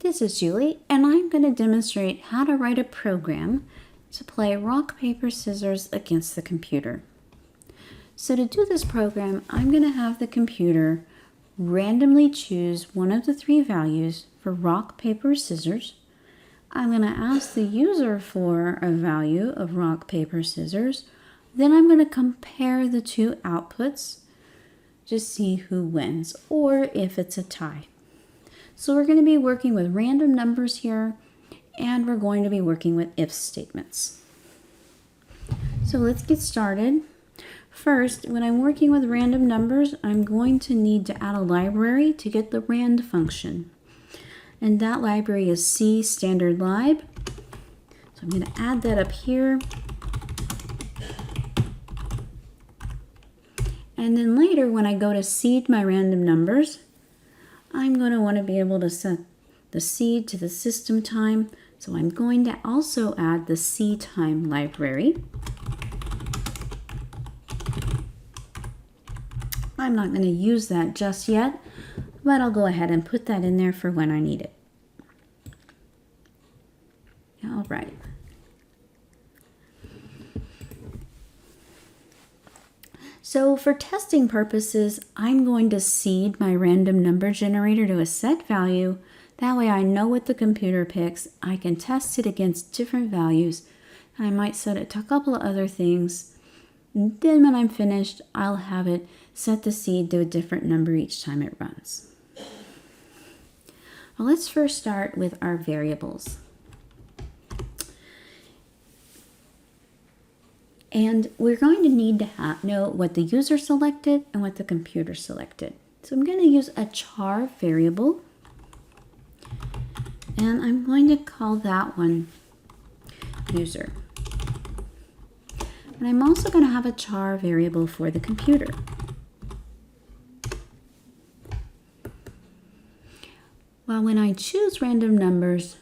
this is Julie, and I'm going to demonstrate how to write a program to play rock, paper, scissors against the computer. So to do this program, I'm going to have the computer randomly choose one of the three values for rock, paper, scissors. I'm going to ask the user for a value of rock, paper, scissors. Then I'm going to compare the two outputs to see who wins or if it's a tie. So we're going to be working with random numbers here, and we're going to be working with if statements. So let's get started. First, when I'm working with random numbers, I'm going to need to add a library to get the rand function. And that library is C standard lib. So I'm going to add that up here. And then later, when I go to seed my random numbers, I'm going to want to be able to set the seed to the system time. So I'm going to also add the ctime library. I'm not going to use that just yet, but I'll go ahead and put that in there for when I need it. All right. So for testing purposes, I'm going to seed my random number generator to a set value. That way I know what the computer picks. I can test it against different values. I might set it to a couple of other things. And then when I'm finished, I'll have it set the seed to a different number each time it runs. Well, let's first start with our variables. And we're going to need to know what the user selected and what the computer selected. So I'm going to use a char variable, and I'm going to call that one user. And I'm also going to have a char variable for the computer. Well, when I choose random numbers,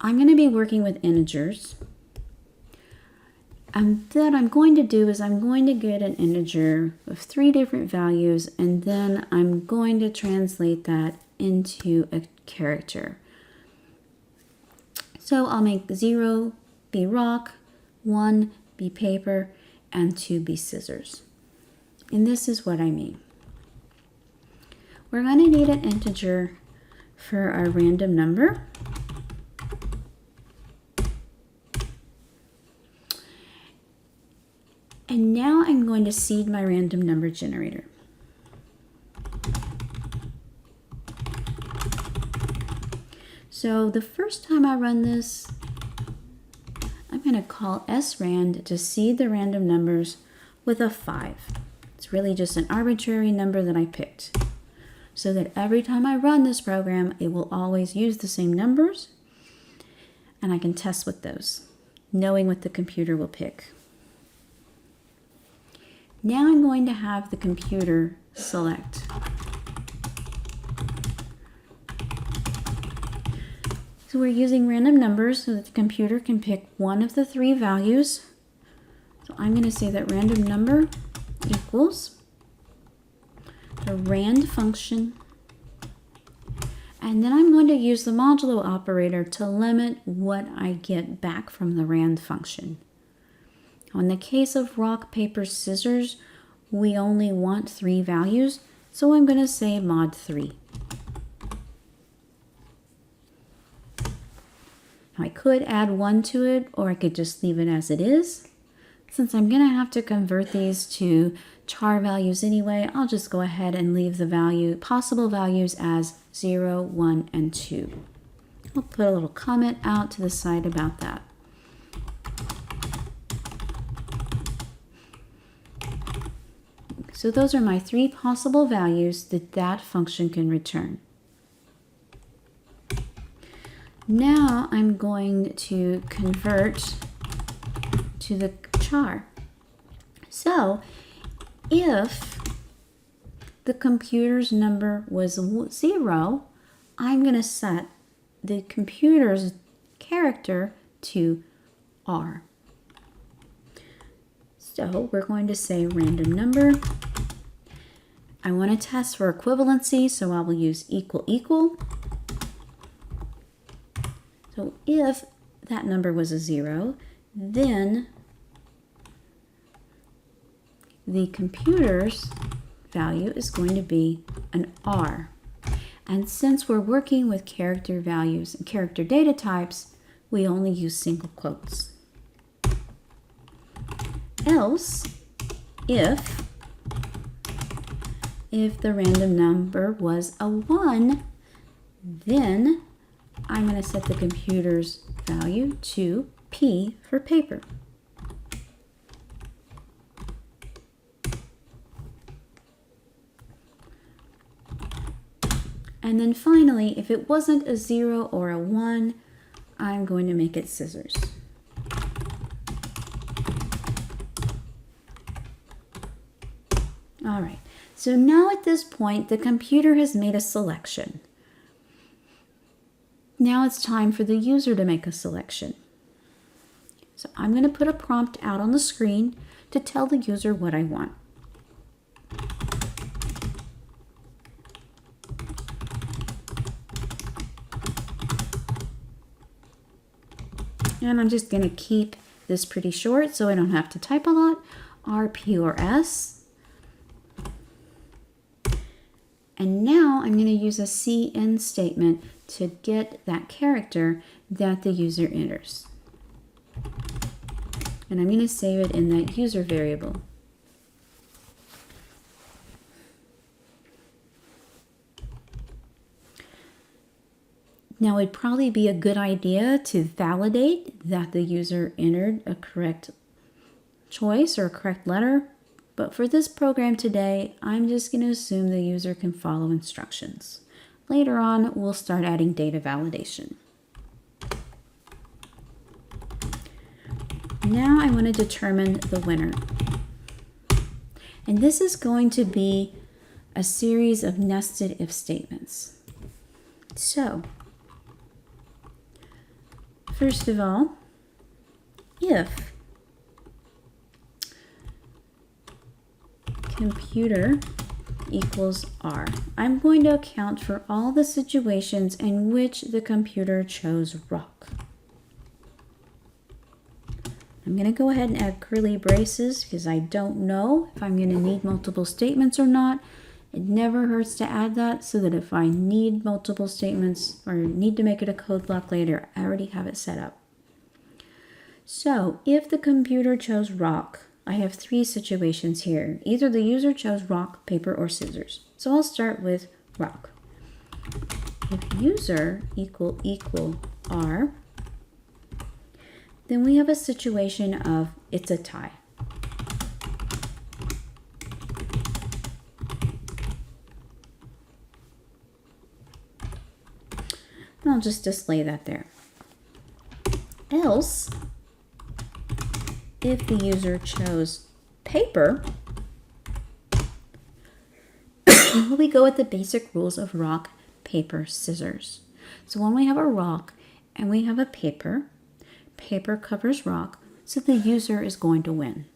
I'm going to be working with integers. And what I'm going to do is I'm going to get an integer of 3 different values, and then I'm going to translate that into a character. So I'll make 0 be rock, 1 be paper, and 2 be scissors. And this is what I mean. We're going to need an integer for our random number. And now I'm going to seed my random number generator. So the first time I run this, I'm going to call srand to seed the random numbers with a 5. It's really just an arbitrary number that I picked, so that every time I run this program, it will always use the same numbers, and I can test with those, knowing what the computer will pick. Now I'm going to have the computer select. So we're using random numbers so that the computer can pick one of the 3 values. So I'm going to say that random number equals the rand function. And then I'm going to use the modulo operator to limit what I get back from the rand function. In the case of rock, paper, scissors, we only want 3 values, so I'm going to say mod 3. Now I could add 1 to it, or I could just leave it as it is. Since I'm going to have to convert these to char values anyway, I'll just go ahead and leave the possible values as 0, 1, and 2. I'll put a little comment out to the side about that. So those are my 3 possible values that function can return. Now I'm going to convert to the char. So if the computer's number was 0, I'm going to set the computer's character to R. So we're going to say random number. I want to test for equivalency, so I will use equal equal. So if that number was a 0, then the computer's value is going to be an R. And since we're working with character values and character data types, we only use single quotes. Else, if the random number was a 1, then I'm going to set the computer's value to P for paper. And then finally, if it wasn't a 0 or a 1, I'm going to make it scissors. All right, so now at this point, the computer has made a selection. Now it's time for the user to make a selection. So I'm going to put a prompt out on the screen to tell the user what I want. And I'm just going to keep this pretty short so I don't have to type a lot. R, P, or S. And now I'm going to use a CN statement to get that character that the user enters. And I'm going to save it in that user variable. Now, it'd probably be a good idea to validate that the user entered a correct choice or a correct letter. But for this program today, I'm just going to assume the user can follow instructions. Later on, we'll start adding data validation. Now I want to determine the winner. And this is going to be a series of nested if statements. So, first of all, if computer equals R, I'm going to account for all the situations in which the computer chose rock. I'm going to go ahead and add curly braces because I don't know if I'm going to need multiple statements or not. It never hurts to add that so that if I need multiple statements or need to make it a code block later, I already have it set up. So if the computer chose rock, I have 3 situations here. Either the user chose rock, paper, or scissors. So I'll start with rock. If user equal R, then we have a situation of it's a tie. And I'll just display that there. Else, if the user chose paper, we go with the basic rules of rock, paper, scissors. So when we have a rock and we have a paper, paper covers rock, so the user is going to win.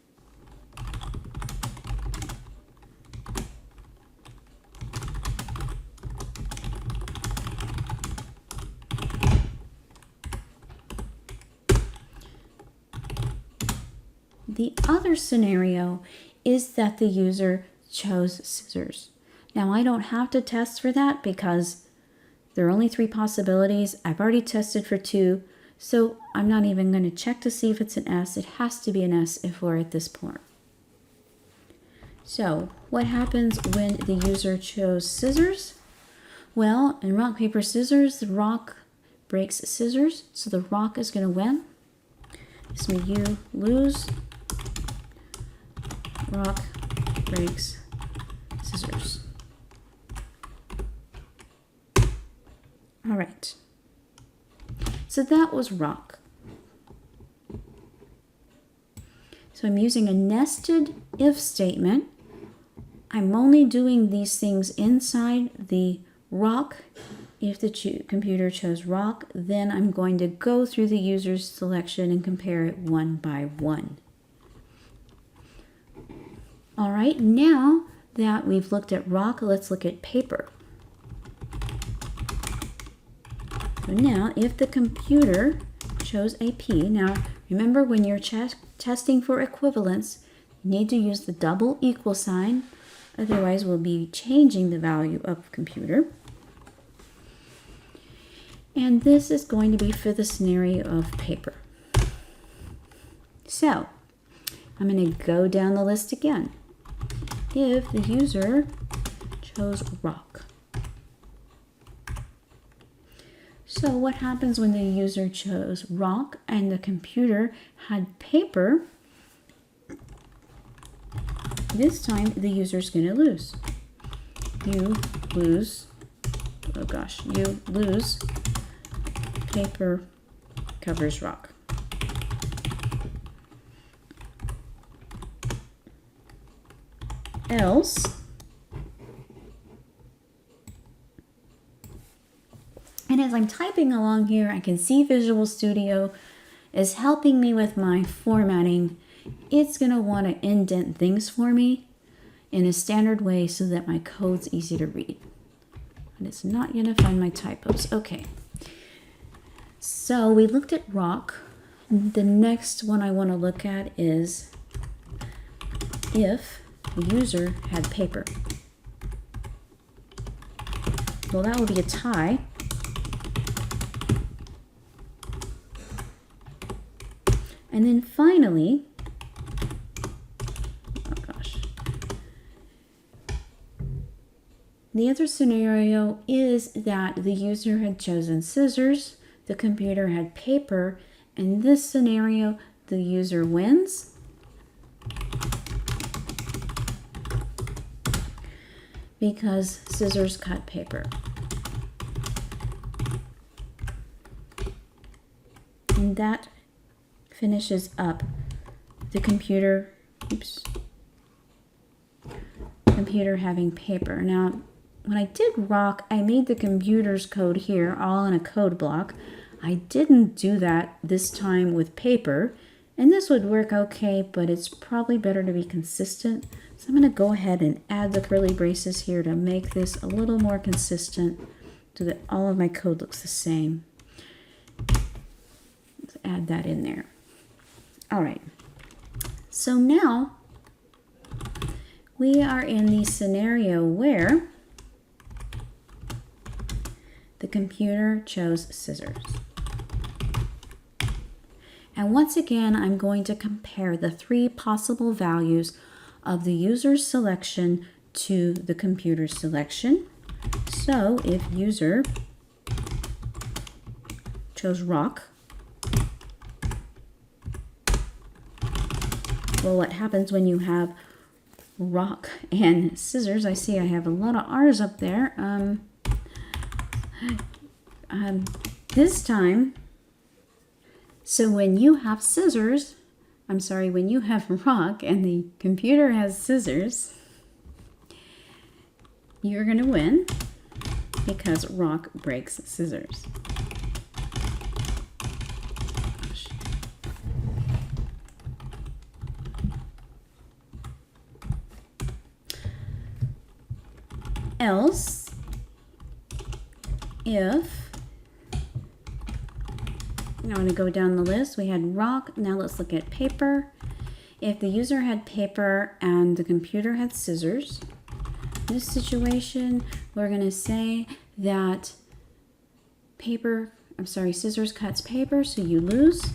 The other scenario is that the user chose scissors. Now I don't have to test for that because there are only 3 possibilities. I've already tested for 2, so I'm not even going to check to see if it's an S. It has to be an S if we're at this point. So what happens when the user chose scissors? Well, in rock, paper, scissors, the rock breaks scissors, so the rock is going to win. This means you lose. Rock breaks scissors. All right. So that was rock. So I'm using a nested if statement. I'm only doing these things inside the rock. If the computer chose rock, then I'm going to go through the user's selection and compare it one by one. All right, now that we've looked at rock, let's look at paper. So now if the computer chose a P, now remember when you're testing for equivalence, you need to use the double equal sign, otherwise we'll be changing the value of computer. And this is going to be for the scenario of paper. So I'm going to go down the list again. If the user chose rock. So what happens when the user chose rock and the computer had paper? This time the user is going to lose. You lose, oh gosh, you lose. Paper covers rock. Else, and as I'm typing along here, I can see Visual Studio is helping me with my formatting. It's going to want to indent things for me in a standard way so that my code's easy to read. And it's not going to find my typos. Okay. So we looked at rock. The next one I want to look at is if the user had paper. Well, that would be a tie. And then finally, oh gosh, the other scenario is that the user had chosen scissors, the computer had paper. In this scenario, the user wins. Because scissors cut paper. And that finishes up the computer, computer having paper. Now, when I did rock, I made the computer's code here all in a code block. I didn't do that this time with paper, and this would work okay, but it's probably better to be consistent. So I'm going to go ahead and add the curly braces here to make this a little more consistent so that all of my code looks the same. Let's add that in there. All right. So now we are in the scenario where the computer chose scissors. And once again, I'm going to compare the three possible values of the user's selection to the computer's selection. So if user chose rock, well, what happens when you have rock and scissors? I see I have a lot of R's up there. This time, so when you have scissors, when you have rock and the computer has scissors, you're going to win because rock breaks scissors. Gosh. Else, if I want to go down the list. We had rock. Now let's look at paper. If the user had paper and the computer had scissors, in this situation, we're going to say that scissors cuts paper, so you lose.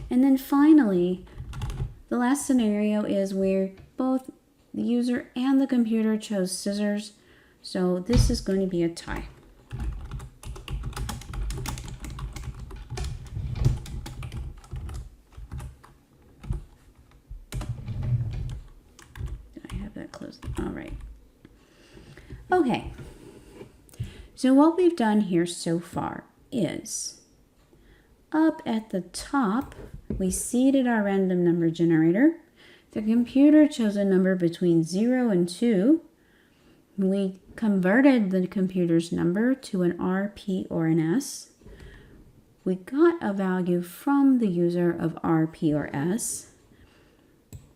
And then finally, the last scenario is where both the user and the computer chose scissors. So this is going to be a tie. Did I have that closed? All right. Okay. So what we've done here so far is up at the top, we seeded our random number generator. The computer chose a number between 0 and 2. We converted the computer's number to an R, P, or an S. We got a value from the user of R, P, or S.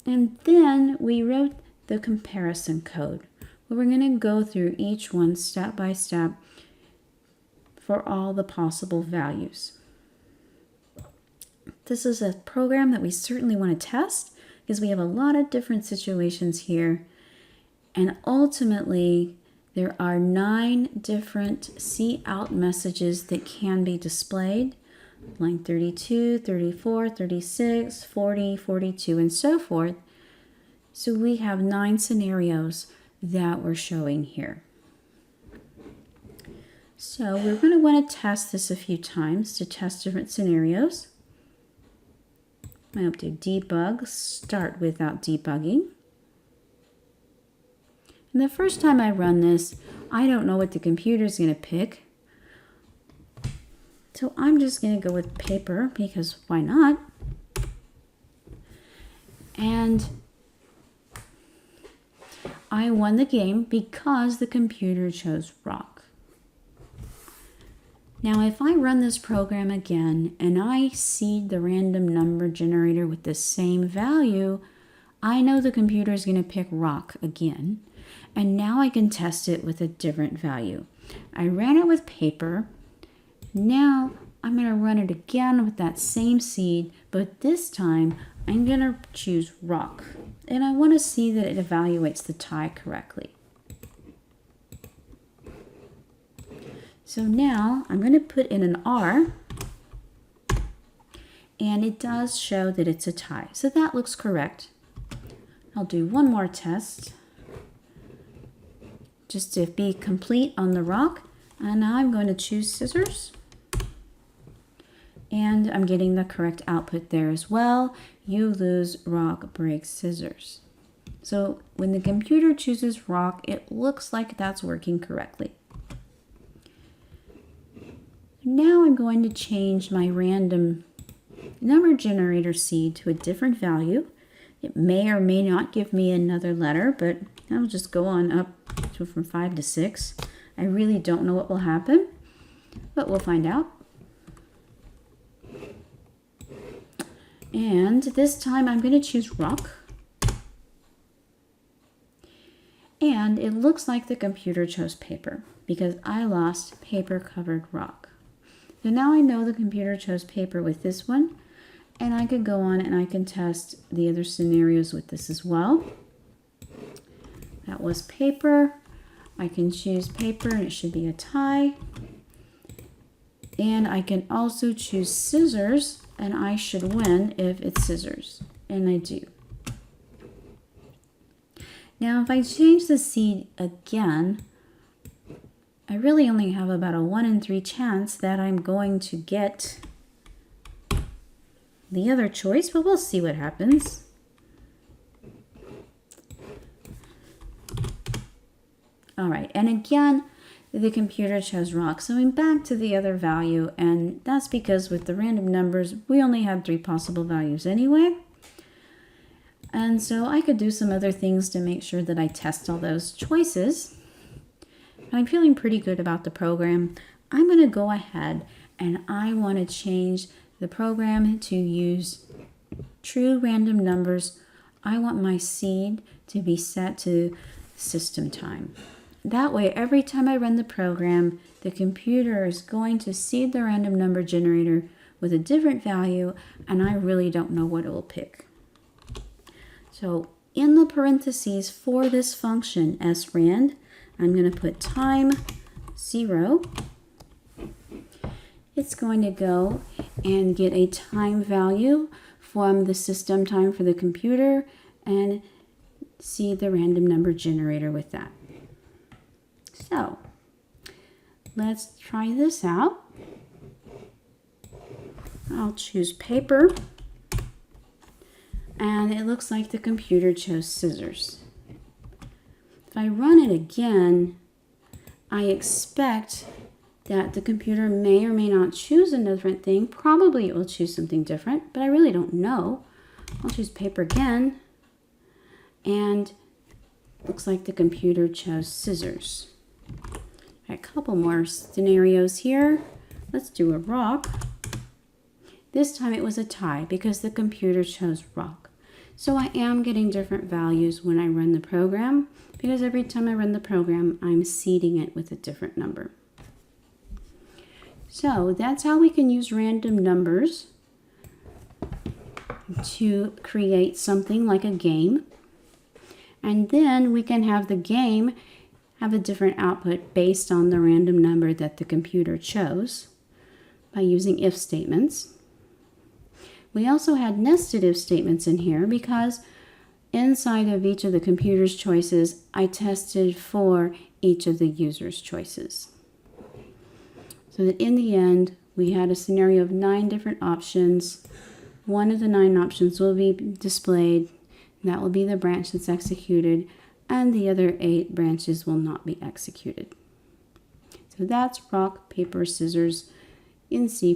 And then we wrote the comparison code, where we're going to go through each one step by step for all the possible values. This is a program that we certainly want to test because we have a lot of different situations here. And ultimately, there are 9 different cout messages that can be displayed. Line 32, 34, 36, 40, 42, and so forth. So we have 9 scenarios that we're showing here. So we're going to want to test this a few times to test different scenarios. I'm going to debug, start without debugging. And the first time I run this, I don't know what the computer is going to pick. So I'm just going to go with paper because why not? And I won the game because the computer chose rock. Now if I run this program again and I seed the random number generator with the same value, I know the computer is going to pick rock again. And now I can test it with a different value. I ran it with paper. Now I'm going to run it again with that same seed, but this time I'm going to choose rock. And I want to see that it evaluates the tie correctly. So now I'm going to put in an R, and it does show that it's a tie. So that looks correct. I'll do one more test just to be complete on the rock. And now I'm going to choose scissors. And I'm getting the correct output there as well. You lose, rock, break, scissors. So when the computer chooses rock, it looks like that's working correctly. Now I'm going to change my random number generator seed to a different value. It may or may not give me another letter, but I'll just go on up to from 5 to 6. I really don't know what will happen, but we'll find out. And this time I'm going to choose rock. And it looks like the computer chose paper because I lost paper covered rock. So now I know the computer chose paper with this one, and I could go on and I can test the other scenarios with this as well. That was paper. I can choose paper and it should be a tie. And I can also choose scissors and I should win if it's scissors. And I do. Now if I change the seed again, I really only have about a 1 in 3 chance that I'm going to get the other choice, but we'll see what happens. All right, and again, the computer chose rock. So I'm back to the other value, and that's because with the random numbers, we only had 3 possible values anyway. And so I could do some other things to make sure that I test all those choices. I'm feeling pretty good about the program. I'm going to go ahead and I want to change the program to use true random numbers. I want my seed to be set to system time. That way, every time I run the program, the computer is going to seed the random number generator with a different value, and I really don't know what it will pick. So in the parentheses for this function, srand, I'm going to put time 0. It's going to go and get a time value from the system time for the computer and see the random number generator with that. So let's try this out. I'll choose paper, and it looks like the computer chose scissors. If I run it again, I expect that the computer may or may not choose a different thing. Probably it will choose something different, but I really don't know. I'll choose paper again, and looks like the computer chose scissors. A couple more scenarios here. Let's do a rock. This time it was a tie because the computer chose rock. So I am getting different values when I run the program, because every time I run the program, I'm seeding it with a different number. So that's how we can use random numbers to create something like a game. And then we can have the game have a different output based on the random number that the computer chose by using if statements. We also had nested if statements in here because inside of each of the computer's choices, I tested for each of the user's choices. So that in the end, we had a scenario of 9 different options. One of the 9 options will be displayed. That will be the branch that's executed, and the other 8 branches will not be executed. So that's rock, paper, scissors in C++.